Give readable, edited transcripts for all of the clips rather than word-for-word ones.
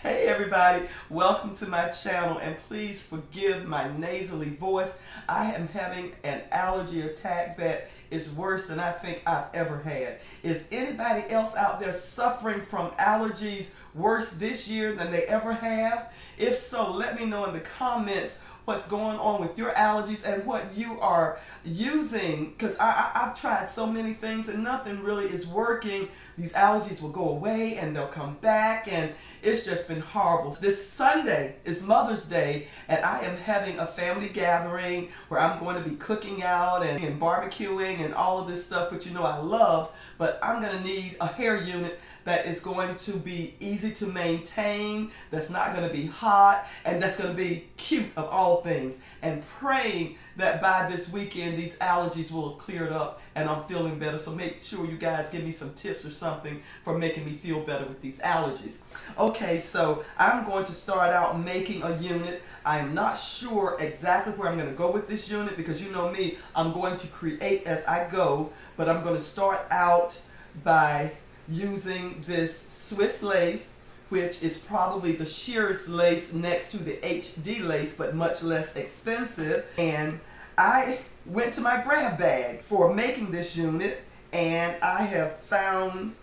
Hey everybody, welcome to my channel and please forgive my nasally voice. I am having an allergy attack that is worse than I think I've ever had. Is anybody else out there suffering from allergies worse this year than they ever have? If so, let me know in the comments what's going on with your allergies and what you are using, because I've tried so many things and nothing really is working. These allergies will go away and they'll come back and it's just been horrible. This Sunday is Mother's Day and I am having a family gathering where I'm going to be cooking out and barbecuing and all of this stuff, which you know I love, but I'm going to need a hair unit that is going to be easy to maintain, that's not going to be hot, and that's going to be cute of all things. And praying that by this weekend these allergies will have cleared up and I'm feeling better. So make sure you guys give me some tips or something for making me feel better with these allergies. Okay, so I'm going to start out making a unit. I'm not sure exactly where I'm going to go with this unit because you know me, I'm going to create as I go, but I'm going to start out by using this Swiss lace, which is probably the sheerest lace next to the HD lace, but much less expensive. And I went to my grab bag for making this unit and I have found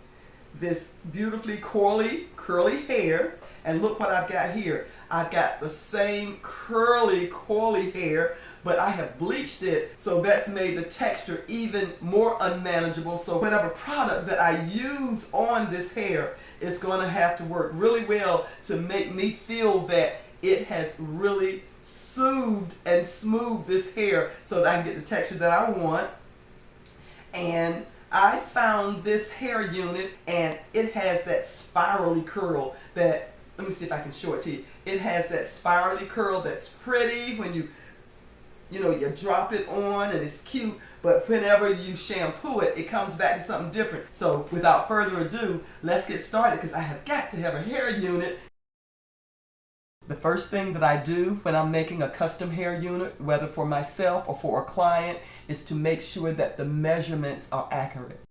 this beautifully curly hair. And look what I've got here. I've got the same curly hair, but I have bleached it, so that's made the texture even more unmanageable. So whatever product that I use on this hair is going to have to work really well to make me feel that it has really soothed and smoothed this hair so that I can get the texture that I want. And I found this hair unit and it has that spirally curl that, let me see if I can show it to you. It has that spirally curl that's pretty when you drop it on and it's cute, but whenever you shampoo it, it comes back to something different. So without further ado, let's get started because I have got to have a hair unit. The first thing that I do when I'm making a custom hair unit, whether for myself or for a client, is to make sure that the measurements are accurate.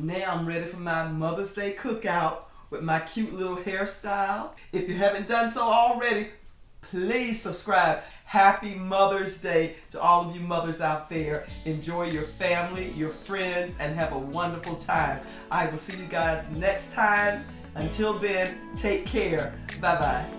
Now I'm ready for my Mother's Day cookout with my cute little hairstyle. If you haven't done so already, please subscribe. Happy Mother's Day to all of you mothers out there. Enjoy your family, your friends, and have a wonderful time. I will see you guys next time. Until then, take care. Bye-bye.